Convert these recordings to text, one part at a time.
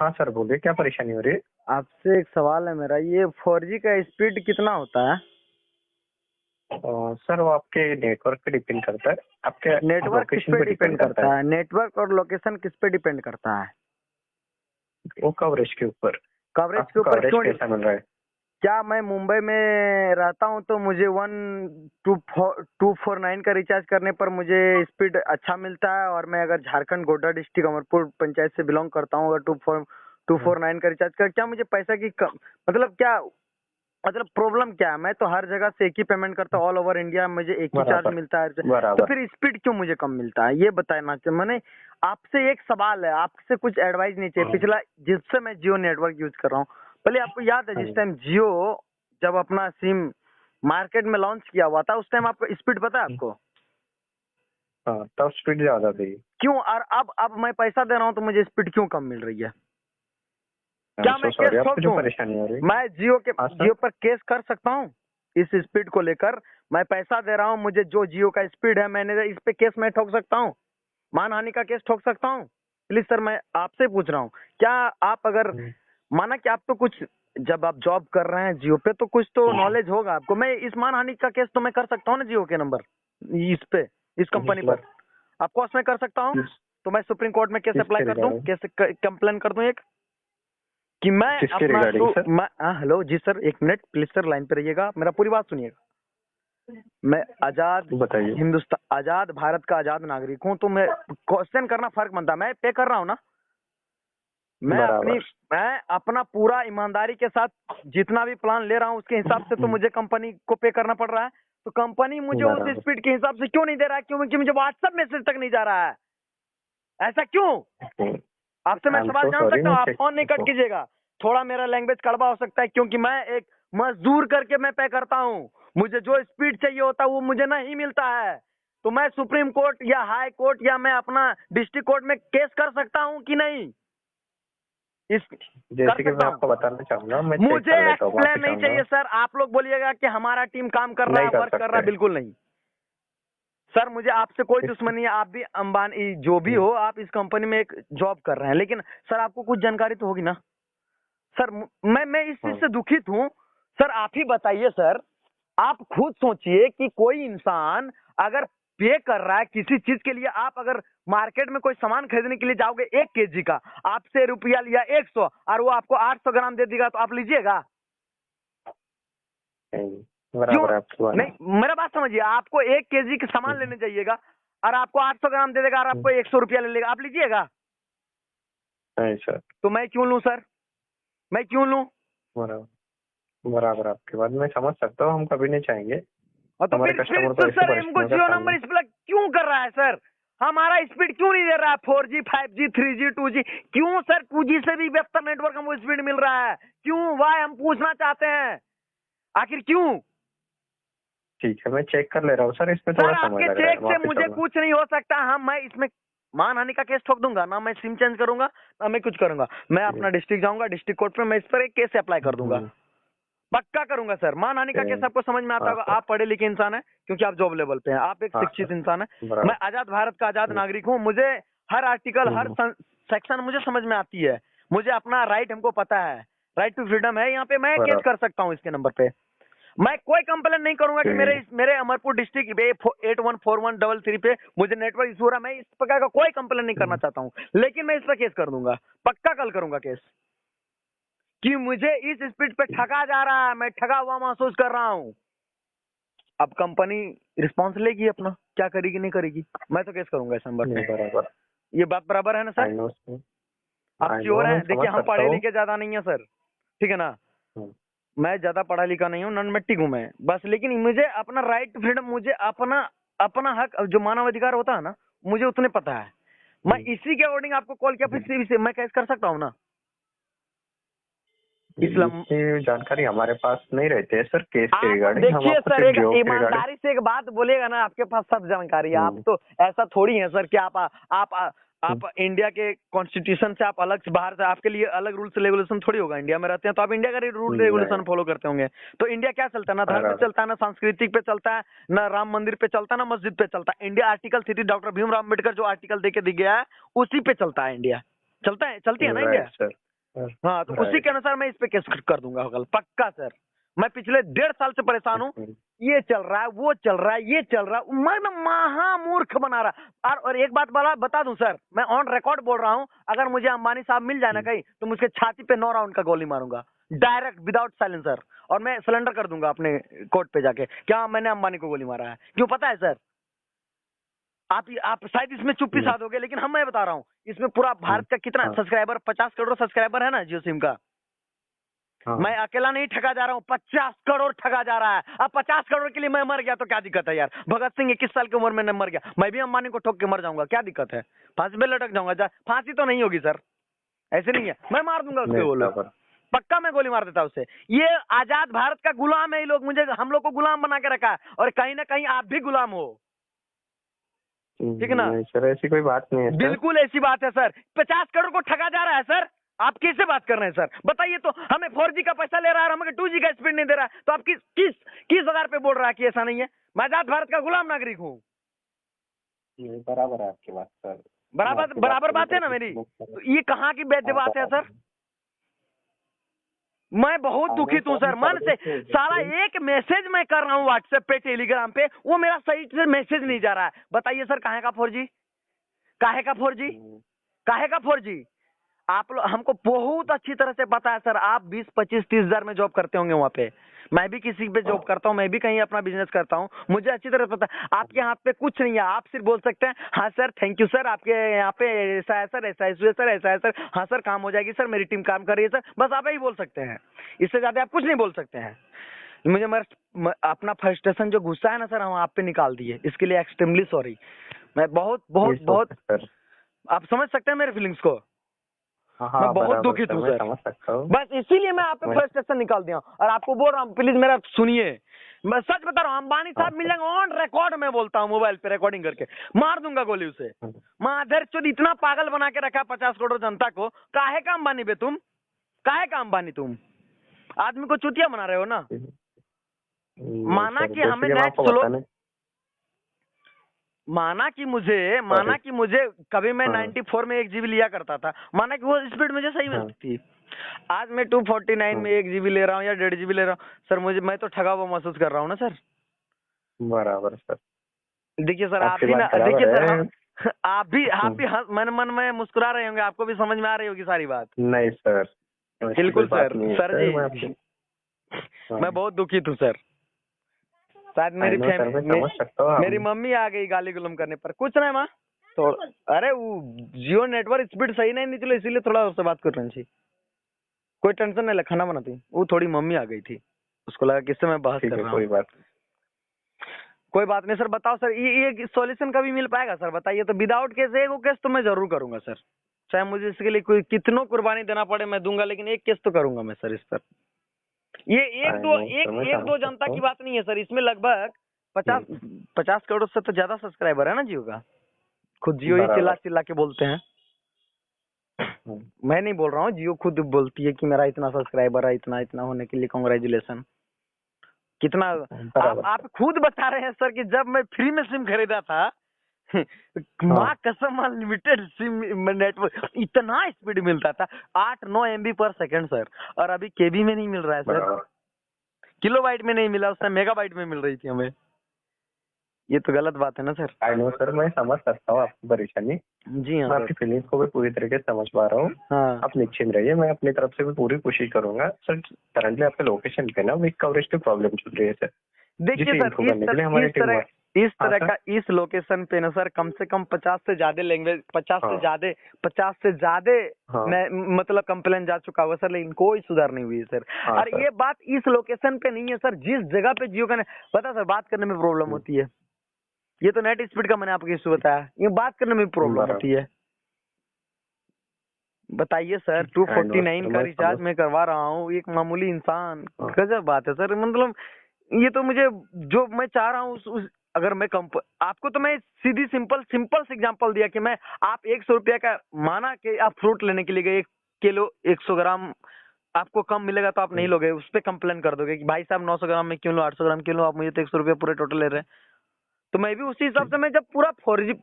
हाँ सर, बोलिए क्या परेशानी हो रही है? आपसे एक सवाल है मेरा, ये 4G का स्पीड कितना होता है? सर, वो आपके नेटवर्क पे डिपेंड करता है, आपके नेटवर्क किस लोकेशन पे पे डिपेंड डिपेंड करता करता है। है? नेटवर्क और लोकेशन किस पे डिपेंड करता है? वो कवरेज के ऊपर। कवरेज के आपको ऊपर कवरेज क्यों? कैसा मिल रहा है? क्या मैं मुंबई में रहता हूँ तो मुझे 1249 का रिचार्ज करने पर मुझे स्पीड अच्छा मिलता है, और मैं अगर झारखंड गोड्डा डिस्ट्रिक्ट अमरपुर पंचायत से बिलोंग करता हूँ, अगर 249 का रिचार्ज कर, क्या मुझे पैसा की मतलब क्या, मतलब प्रॉब्लम क्या है? मैं तो हर जगह से एक ही पेमेंट करता हूँ, ऑल ओवर इंडिया मुझे एक ही चार्ज बराबर मिलता है, तो बराबर। फिर स्पीड क्यों मुझे कम मिलता है? ये बताना चाहिए। मैंने आपसे एक सवाल है, आपसे कुछ एडवाइस नहीं चाहिए। पिछला जिससे मैं जियो नेटवर्क यूज कर रहा हूँ, पहले आपको याद है हाँ जिस जी। टाइम जियो जब अपना सिम मार्केट में लॉन्च किया हुआ था, उस टाइम आपको स्पीड पता है आपको? हाँ, तब स्पीड ज्यादा थी। क्यों? और अब मैं पैसा दे रहा हूँ तो मुझे स्पीड क्यों कम मिल रही है? आई एम क्या सो मैं केस सॉरी, ठोक आपको जो दूं? परेशानी हो रही है। मैं हाँ जियो सर। पर केस कर सकता हूँ इस स्पीड को लेकर? मैं पैसा दे रहा हूँ, मुझे जो जियो का स्पीड है, मैंने इस पे केस मैं ठोक सकता हूँ, मानहानि का केस ठोक सकता हूँ? प्लीज सर, मैं आपसे पूछ रहा हूँ, क्या आप अगर माना कि आप तो कुछ, जब आप जॉब कर रहे हैं जियो पे तो कुछ तो नॉलेज होगा आपको, मैं इस मानहानि का केस तो मैं कर सकता हूँ ना जियो के नंबर, इस पे, इस कंपनी पर, मतलब ऑफ कोर्स मैं कर सकता हूँ। किस तो मैं सुप्रीम कोर्ट में केस अप्लाई किसके कर दूं, रिगार्डिंग? केस कंप्लेन कर दूं एक, कि मैं किसके अपना रिगार्डिंग सर? हेलो जी सर, एक मिनट प्लीज सर, लाइन पे रहिएगा, मेरा पूरी बात सुनिएगा। मैं आजाद बताइए। हिंदुस्तान, आजाद भारत का आजाद नागरिक हूँ, तो मैं क्वेश्चन करना फर्क बनता है। मैं पे कर रहा हूँ ना, बराबर। मैं अपना पूरा ईमानदारी के साथ जितना भी प्लान ले रहा हूँ उसके हिसाब से तो मुझे कंपनी को पे करना पड़ रहा है। तो कंपनी मुझे उस बराबर। स्पीड के हिसाब से क्यों नहीं दे रहा है? क्योंकि मुझे व्हाट्सएप मैसेज तक नहीं जा रहा है, ऐसा क्यों? आपसे मैं आई एम सवाल सो जान सॉरी, सकता मैं हूँ? आप चेक। फोन नहीं कट कीजिएगा। थोड़ा मेरा लैंग्वेज कड़वा हो सकता है, क्योंकि मैं एक मजदूर करके मैं पे करता हूँ, मुझे जो स्पीड चाहिए होता है वो मुझे नहीं मिलता है। तो मैं सुप्रीम कोर्ट या हाई कोर्ट या मैं अपना डिस्ट्रिक्ट कोर्ट में केस कर सकता हूँ कि नहीं? इस कर जैसे कि सकता मैं हूँ। आपको बताना चाहूंगा, मैं चेक मुझे कर लेता हूँ, माफी एक्सप्लेन नहीं चाहूंगा। चाहिए सर। आप लोग बोलिएगा कि हमारा टीम काम कर रहा नहीं है, कर वर्क कर रहा है, सकते। बिल्कुल नहीं सर। मुझे आपसे कोई इस दुश्मनी है, आप भी अंबानी जो भी हो, आप इस कंपनी में एक जॉब कर रहे हैं, लेकिन सर आपको कुछ जानकारी तो होगी ना सर। मैं इस चीज हाँ, से दुखित हूँ सर। आप ही बताइए सर, आप खुद सोचिए कि कोई इंसान अगर पे कर रहा है किसी चीज के लिए, आप अगर मार्केट में कोई सामान खरीदने के लिए जाओगे 1 kg का, आपसे रुपया लिया 100 और वो आपको 800 ग्राम दे देगा, तो आप लीजिएगा? नहीं, क्यों बराबर है आपकी बात। नहीं? मेरा बात समझिए, आपको 1 kg का सामान लेने जाइएगा और आपको 800 ग्राम दे देगा और आपको 100 रुपया ले लेगा, आप लीजिएगा? नहीं सर। तो मैं क्यों लूं सर? मैं क्यों लूं? बराबर बराबर आपकी बात मैं समझ सकता हूँ, हम कभी नहीं चाहेंगे और तो हमारे फिर कस्टमर को तो ऐसी सर हमको परेशानियों का जियो सामना। नंबर इस पर क्यों कर रहा है सर? हमारा स्पीड क्यों नहीं दे रहा है? 4G 5G 3G 2G क्यों सर? 2G से भी बेहतर नेटवर्क हमको स्पीड मिल रहा है, क्यों? वाई हम पूछना चाहते हैं, आखिर क्यों? ठीक है, मैं चेक कर ले रहा हूँ सर, इसमें थोड़ा सर समय आपके लग रहा चेक है, से माफी मुझे चाहूंगा। कुछ नहीं हो सकता। हम मैं इसमें मानहानि का केस ठोक दूंगा ना, मैं सिम चेंज करूंगा ना, मैं कुछ करूंगा। मैं अपना डिस्ट्रिक्ट जाऊंगा, डिस्ट्रिक्ट कोर्ट में मैं इस पर एक केस अप्लाई कर दूंगा, पक्का करूंगा सर। मानहानि का केस आपको समझ में आता हाँ होगा, सर। आप पढ़े लिखे इंसान है, क्योंकि आप जॉब लेवल पे हैं, आप एक हाँ शिक्षित सर। इंसान है। मैं बराबर। आजाद भारत का आजाद नागरिक हूँ, मुझे हर आर्टिकल हर सेक्शन मुझे समझ में आती है, मुझे अपना राइट हमको पता है, राइट टू फ्रीडम है। यहाँ पे मैं केस बराबर। कर सकता हूँ इसके नंबर पे। मैं कोई कंप्लेन नहीं करूंगा कि मेरे अमरपुर डिस्ट्रिक्ट 814133 पे मुझे नेटवर्क इशू हो रहा है। मैं इस प्रकार का कोई कंप्लेन नहीं करना चाहता हूँ, लेकिन मैं इस पर केस कर दूंगा, पक्का कल करूंगा केस, कि मुझे इस स्पीड पे ठगा जा रहा है, मैं ठगा हुआ महसूस कर रहा हूँ। अब कंपनी रिस्पॉन्स लेगी अपना, क्या करेगी नहीं करेगी, मैं तो केस करूंगा इस नंबर पे। बराबर। ये बात बराबर है ना सर? आई नो आप आई नो, श्योर मैं हैं? समझ देखिए हम सकता पढ़े हूँ। लिखे ज्यादा नहीं है सर, ठीक है ना? मैं ज्यादा पढ़ा लिखा नहीं हूँ, नॉन मैट्रिक हूँ मैं बस, लेकिन मुझे अपना राइट टू फ्रीडम, मुझे अपना अपना हक जो मानव अधिकार होता है ना, मुझे उतने पता है। मैं इसी के अकॉर्डिंग आपको कॉल किया, फिर से मैं केस कर सकता हूँ ना? इस्लाम इसकी जानकारी हमारे पास नहीं रहती है सर, केस के आप रिगार्डिंग हम देखिए आपको सर, सिर्फ एक जॉब के रिगार्डिंग। ईमानदारी से एक बात बोलेगा ना, आपके पास सब जानकारी है। आप तो ऐसा थोड़ी है सर कि आप इंडिया के कॉन्स्टिट्यूशन से आप अलग से बाहर से, आपके लिए अलग रूल्स रेगुलेशन थोड़ी होगा। इंडिया में रहते हैं तो आप इंडिया का रूल रेगुलेशन फॉलो करते होंगे। तो इंडिया क्या चलता है? ना धर्म पे चलता है, ना सांस्कृतिक पे चलता है, ना राम मंदिर पे चलता है, ना मस्जिद पे चलता है। India article 3 doctor Bhimrao Ambedkar जो आर्टिकल देके दिख गया है, उसी पे चलता है इंडिया। चलती है ना इंडिया? Right sir. हाँ, तो उसी के अनुसार मैं इस पे केस कर दूंगा कल, पक्का सर। मैं पिछले 1.5 साल से परेशान हूँ, ये चल रहा है, वो चल रहा है, ये चल रहा है, मैं महामूर्ख बना रहा। और एक बात बता दूं सर, मैं ऑन रिकॉर्ड बोल रहा हूँ, अगर मुझे अंबानी साहब मिल जाए ना कहीं, तो मुझे छाती पे 9 राउंड का गोली मारूंगा, डायरेक्ट विदाउट साइलेंसर, और मैं सिलेंडर कर दूंगा अपने कोर्ट पे जाके, क्या मैंने अंबानी को गोली मारा है। क्यों पता है सर? आप शायद इसमें चुप्पी साधोगे, लेकिन मैं बता रहा हूँ, इसमें पूरा भारत का कितना सब्सक्राइबर, 50 करोड़ सब्सक्राइबर है ना जियो सिम का। मैं अकेला नहीं ठगा जा रहा हूँ, 50 करोड़ ठगा जा रहा है। अब 50 करोड़ के लिए मैं मर गया तो क्या दिक्कत है यार? भगत सिंह 21 साल की उम्र में मर गया, मैं भी अंबानी को ठोक के मर जाऊंगा, क्या दिक्कत है? फांसी पे लटक जाऊंगा। फांसी तो नहीं होगी सर, ऐसे नहीं है, मैं मार दूंगा उसको गोली, पक्का मैं गोली मार देता उससे। ये आजाद भारत का गुलाम है ये लोग, हम लोग को गुलाम बना के रखा है, और कहीं ना कहीं आप भी गुलाम हो, ठीक है ना सर? ऐसी कोई बात नहीं है सर। बिल्कुल ऐसी बात है सर, 50 करोड़ को ठगा जा रहा है सर। आप कैसे बात कर रहे हैं सर? बताइए तो, हमें 4G का पैसा ले रहा है, हमें 2G का स्पीड नहीं दे रहा है, तो आप किस आधार पे बोल रहा है कि ऐसा नहीं है? मैं आजाद भारत का गुलाम नागरिक हूँ। बराबर है आपकी बात सर, बराबर बात है ना मेरी? तो ये कहाँ की वैध बात है सर? मैं बहुत दुखित हूँ सर, मन से। सारा एक मैसेज मैं कर रहा हूँ व्हाट्सएप पे, टेलीग्राम पे, वो मेरा सही से मैसेज नहीं जा रहा है। बताइए सर, काहे का 4G? काहे का 4G? काहे का 4G? आप लोग, हमको बहुत अच्छी तरह से पता है सर, आप 20, 25, 30 हजार में जॉब करते होंगे वहाँ पे, मैं भी किसी पे जॉब करता हूँ, मैं भी कहीं अपना बिजनेस करता हूँ, मुझे अच्छी तरह पता है। आपके हाथ पे कुछ नहीं है, आप सिर्फ बोल सकते हैं हाँ सर, थैंक यू सर, आपके यहाँ पे ऐसा है सर, ऐसा है सर, ऐसा है सर, हाँ सर काम हो जाएगी सर, मेरी टीम काम कर रही है सर, बस आप ही बोल सकते हैं, इससे ज्यादा आप कुछ नहीं बोल सकते हैं। मुझे अपना फ्रस्ट्रेशन जो गुस्सा है ना सर, हम आप पे निकाल दिए, इसके लिए एक्सट्रीमली सॉरी। मैं बहुत बहुत बहुत, आप समझ सकते हैं मेरे फीलिंग्स को। मैं बहुत दुखित हूँ सर, बस इसीलिए मैं आप पे फ्रस्ट्रेशन निकाल दिया, और आपको बोल रहा हूँ प्लीज मेरा सुनिए। मैं सच बता रहा हूँ, अंबानी साहब मिल जाएंगे, ऑन रिकॉर्ड में बोलता हूँ, मोबाइल पे रिकॉर्डिंग करके मार दूंगा गोली उसे। माधर चोद इतना पागल बना के रखा 50 करोड़ जनता को, काहे का अंबानी बे तुम? काहे का अंबानी तुम? आदमी को चुतिया बना रहे हो ना। माना कि हमें नेट स्लो, माना कि मुझे कभी मैं 94 में 1 GB लिया करता था, माना कि वो स्पीड मुझे सही मिलती थी। आज मैं 249 में 1 GB ले रहा हूँ या 1.5 GB ले रहा हूँ सर, मैं तो ठगा हुआ महसूस कर रहा हूँ ना सर। बराबर सर। देखिए सर, आप भी ना, देखिए सर, आप भी मन में मुस्कुरा रहे होंगे, आपको भी समझ में आ रही होगी सारी बात। नहीं सर, बिल्कुल सर जी, मैं बहुत दुखित हूँ सर। शायद मेरी मम्मी आ गई गाली गुलम करने पर, कुछ नहीं माँ, तो अरे वो जियो नेटवर्क स्पीड सही नहीं निकले, इसीलिए थोड़ा उससे बात कर रही थी। कोई टेंशन नहीं ले, खाना बनाती, वो थोड़ी मम्मी आ गई थी, उसको लगा किससे मैं बहस कर रहा हूँ। कोई बात नहीं सर। बताओ सर, ये सॉल्यूशन कभी मिल पाएगा सर? बताइए तो। विदाउट केस एक केस तो मैं जरूर करूंगा सर, चाहे मुझे इसके लिए कोई कितनों कुर्बानी देना पड़े मैं दूंगा, लेकिन एक केस तो करूंगा मैं सर इस पर। ये एक दो जनता की बात नहीं है सर, इसमें लगभग 50 करोड़ से तो ज्यादा सब्सक्राइबर है ना जियो का। खुद जियो ही चिल्ला के बोलते हैं, मैं नहीं बोल रहा हूँ, जियो खुद बोलती है कि मेरा इतना सब्सक्राइबर है, इतना होने के लिए कांग्रेचुलेशन। कितना आप खुद बता रहे हैं सर कि जब मैं फ्री में सिम खरीदा था माँ कसम, अनलिमिटेड सिम नेटवर्क, इतना स्पीड मिलता था, 8-9 MB पर सेकंड सर, और अभी KB में नहीं मिल रहा है सर, किलोबाइट में नहीं मिला, उस टाइम मेगाबाइट में मिल रही थी हमें। ये तो गलत बात है ना सर। आई नो सर, मैं समझ सकता हूँ आपकी परेशानी। जी हाँ, मैं आपकी फीलिंग्स को भी पूरी तरीके से समझ पा रहा हूँ। हाँ। आप निश्चिंत रहिए, मैं अपनी तरफ से भी पूरी कोशिश करूंगा सर। करंटली आपके लोकेशन पे ना वीक कवरेज की प्रॉब्लम चल रही है सर। देखिए सर, इस तरह का इस लोकेशन पे ना सर, कम से कम 50 से ज्यादा लैंग्वेज, 50 से ज्यादा मतलब कंप्लेन जा चुका हुआ सर, लेकिन कोई सुधार नहीं हुई है सर। और ये बात इस लोकेशन पे नहीं है सर, जिस जगह पे जियो का पता सर, बात करने में प्रॉब्लम होती है। ये तो नेट स्पीड का मैंने आपको इशू बताया, ये बात करने में प्रॉब्लम होती है। बताइए सर, 249 का रिचार्ज मैं करवा रहा हूँ, एक मामूली इंसान, गजब बात है सर। मतलब ये तो मुझे, जो मैं चाह रहा हूँ अगर मैं आपको तो मैं सीधी सिंपल से एग्जांपल दिया कि मैं, आप 100 रुपया का, माना कि आप फ्रूट लेने के लिए गए, 1 किलो 100 ग्राम आपको कम मिलेगा तो आप नहीं लोगे, उस पर कंप्लेन कर दोगे कि भाई साहब 900 ग्राम में क्यों लो, 800 ग्राम क्यों लो, आप मुझे तो 100 रुपया पूरे टोटल ले रहे हैं। तो मैं भी उसी हिसाब से, मैं जब पूरा 4G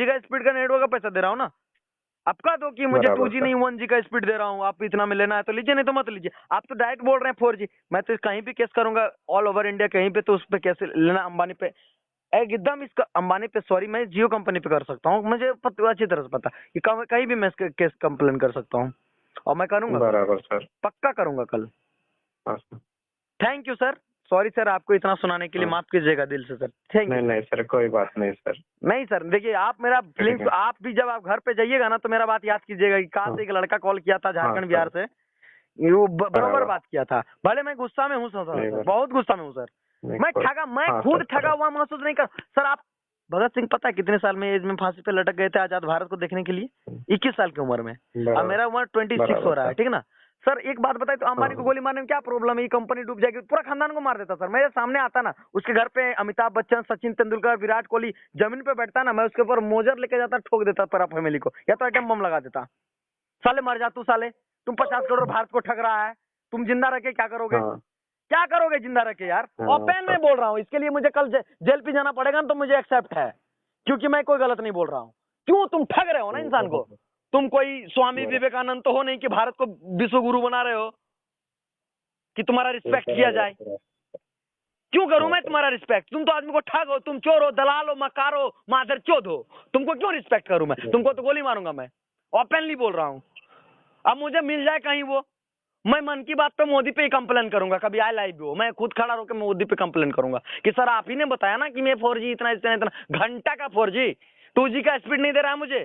का स्पीड का नेटवर्क का पैसा दे रहा हूँ ना, आप कह दो कि मुझे बराबर 2G सर। नहीं 1G का स्पीड दे रहा हूँ, आप इतना में लेना है तो लीजिए, नहीं तो मत लीजिए। आप तो डायरेक्ट बोल रहे हैं 4G, मैं तो कहीं भी केस करूंगा ऑल ओवर इंडिया, कहीं पे तो उस पे कैसे लेना, अंबानी पे एकदम, इसका अंबानी पे, सॉरी मैं जियो कंपनी पे कर सकता हूँ, मुझे अच्छी तरह से पता कि कहीं भी मैं केस कंप्लेन कर सकता हूँ, और मैं करूंगा कल, बराबर सर। पक्का करूंगा कल। हाँ sir. Thank you sir, sorry sir आपको इतना सुनाने के लिए, हाँ। माफ कीजिएगा दिल से सर, थैंक नहीं यू। नहीं सर, कोई बात नहीं सर। नहीं सर, देखिए आप मेरा फीलिंग्स, है। आप भी जब आप घर पे जाइएगा ना तो मेरा बात याद कीजिएगा कि कहाँ हाँ। से एक लड़का कॉल किया था हाँ झारखंड सर। बिहार से, वो बरोबर बराबर। बात किया था, भले मैं गुस्सा में हूँ सर, नहीं सर बराबर। बहुत गुस्सा में हूँ सर, नहीं, मैं कोई- ठगा, मैं हाँ खुद सर, ठगा बराबर। हुआ महसूस नहीं कर सर। आप भगत सिंह पता है कितने साल में एज में फांसी पे लटक गए थे आजाद भारत को देखने के लिए? 21 साल की उम्र में, और बराबर। मेरा उम्र 26 हो बराबर रहा है, सर। ठीक है ना सर? एक बात बताए तो अंबानी को हाँ। गोली मारने में क्या प्रॉब्लम है? ये कंपनी डूब जाएगी, पूरा खानदान को मार देता सर, मेरे सामने आता ना, उसके घर पे अमिताभ बच्चन, सचिन तेंदुलकर, विराट कोहली जमीन पे बैठता ना, मैं उसके ऊपर मोजर लेके जाता, ठोक देता पूरा फैमिली को, या तो आइटम बम लगा देता। साले मर जा तू, साले तुम 50 करोड़ भारत को ठग रहा है, तुम जिंदा रह के क्या करोगे? हाँ। क्या करोगे जिंदा रह के यार? हाँ, ओपन में बोल रहा हूँ, इसके लिए मुझे कल जेल पे जाना पड़ेगा ना तो मुझे एक्सेप्ट है, क्योंकि मैं कोई गलत नहीं बोल रहा हूँ। क्यों? तुम ठग रहे हो ना इंसान को, तुम कोई स्वामी विवेकानंद तो हो नहीं कि भारत को विश्व गुरु बना रहे हो कि तुम्हारा रिस्पेक्ट किया जाए। क्यों करूं मैं तुम्हारा रिस्पेक्ट? तुम तो आदमी को ठग हो, तुम चोर हो, दलाल हो, मकार हो, मादरचोद हो, तुमको क्यों रिस्पेक्ट करूं मैं? तुमको तो गोली मारूंगा मैं, ओपनली बोल रहा हूँ। अब मुझे मिल जाए कहीं वो, मैं मन की बात पे मोदी पे ही कंप्लेन करूंगा, कभी आई लाइव हो, मैं खुद खड़ा होकर मोदी पे कंप्लेन करूंगा कि सर आप ही ने बताया ना कि मैं 4G इतना इतना इतना घंटा का 4G, 2G का स्पीड नहीं दे रहा है मुझे।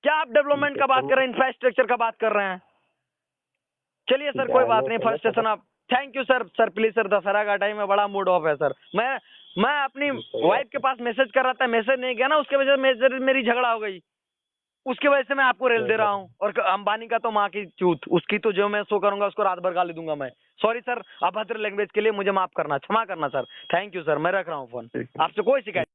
क्या आप डेवलपमेंट का बात कर रहे हैं, इंफ्रास्ट्रक्चर का बात कर रहे हैं? चलिए सर कोई बात नहीं, फर्स्ट स्टेशन आप, thank you sir, sir please sir, Dussehra का टाइम है, बड़ा मूड ऑफ है सर, मैं अपनी वाइफ के पास मैसेज कर रहा था, मैसेज नहीं गया ना, उसके वजह से मेरी झगड़ा हो गई, उसकी वजह से मैं आपको रेल दे रहा हूँ। और अंबानी का तो माँ की चूत, उसकी तो जो मैं शो करूंगा उसको रात भर गाली दूंगा मैं। सॉरी सर, अभद्र लैंग्वेज के लिए मुझे माफ करना, क्षमा करना सर। थैंक यू सर, मैं रख रहा हूँ फोन, आपसे कोई शिकायत